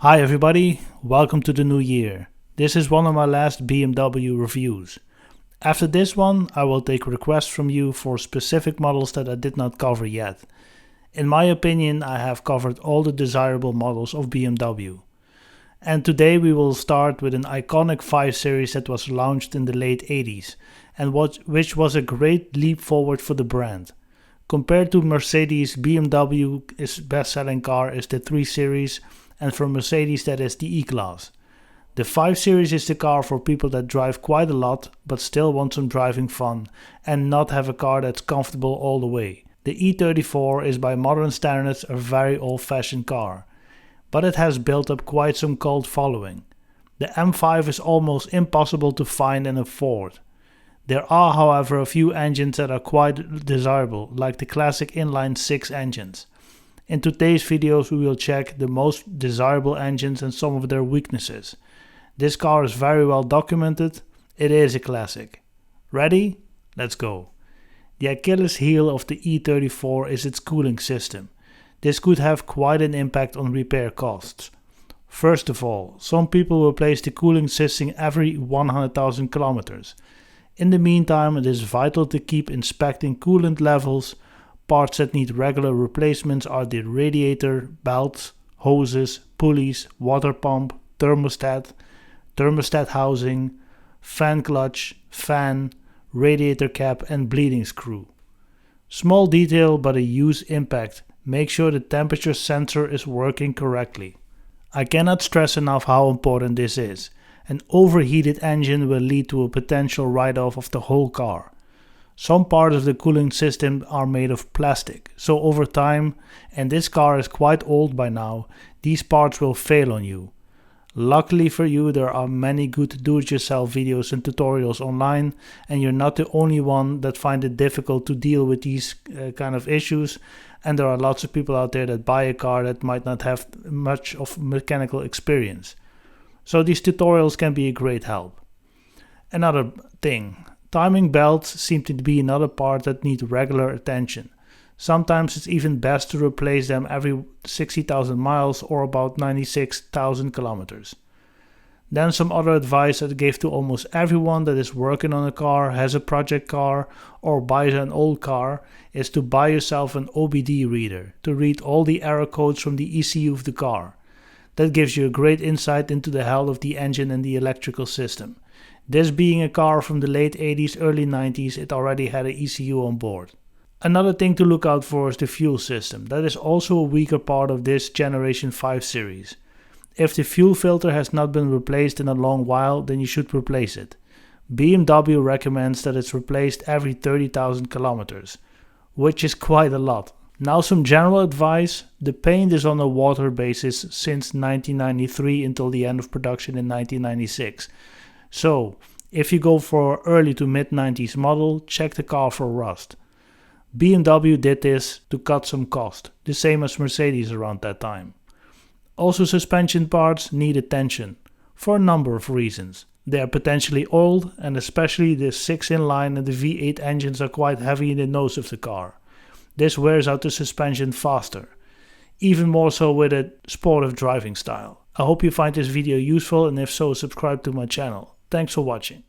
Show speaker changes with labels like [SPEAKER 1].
[SPEAKER 1] Hi everybody, welcome to the new year. This is one of my last BMW reviews. After this one, I will take requests from you for specific models that I did not cover yet. In my opinion, I have covered all the desirable models of BMW. And today we will start with an iconic 5 Series that was launched in the late 80s and which was a great leap forward for the brand. Compared to Mercedes, BMW's best-selling car is the 3 Series, and for Mercedes that is the E-Class. The 5 Series is the car for people that drive quite a lot but still want some driving fun and not have a car that's comfortable all the way. The E34 is by modern standards a very old-fashioned car, but it has built up quite some cult following. The M5 is almost impossible to find and afford. There are however a few engines that are quite desirable, like the classic inline 6 engines. In today's videos we will check the most desirable engines and some of their weaknesses. This car is very well documented, it is a classic. Ready? Let's go. The Achilles heel of the E34 is its cooling system. This could have quite an impact on repair costs. First of all, some people replace the cooling system every 100,000 kilometers. In the meantime, it is vital to keep inspecting coolant levels. Parts that need regular replacements are the radiator, belts, hoses, pulleys, water pump, thermostat housing, fan clutch, fan, radiator cap and bleeding screw. Small detail but a huge impact. Make sure the temperature sensor is working correctly. I cannot stress enough how important this is. An overheated engine will lead to a potential write-off of the whole car. Some parts of the cooling system are made of plastic, so over time, and this car is quite old by now, these parts will fail on you. Luckily for you, there are many good do-it-yourself videos and tutorials online, and you're not the only one that find it difficult to deal with these kind of issues, and there are lots of people out there that buy a car that might not have much of mechanical experience. So these tutorials can be a great help. Another thing. Timing belts seem to be another part that need regular attention. Sometimes it's even best to replace them every 60,000 miles or about 96,000 kilometers. Then some other advice that I give to almost everyone that is working on a car, has a project car or buys an old car is to buy yourself an Obd Reader to read all the error codes from the ECU of the car. That gives you a great insight into the health of the engine and the electrical system. This being a car from the late 80s, early 90s, it already had an ECU on board. Another thing to look out for is the fuel system. That is also a weaker part of this generation 5 series. If the fuel filter has not been replaced in a long while, then you should replace it. BMW recommends that it's replaced every 30,000 kilometers, which is quite a lot. Now some general advice. The paint is on a water basis since 1993 until the end of production in 1996. So, if you go for early to mid-90s model, check the car for rust. BMW did this to cut some cost, the same as Mercedes around that time. Also suspension parts need attention, for a number of reasons. They are potentially old and especially the 6 inline and the V8 engines are quite heavy in the nose of the car. This wears out the suspension faster, even more so with a sportive driving style. I hope you find this video useful and if so, subscribe to my channel. Thanks for watching.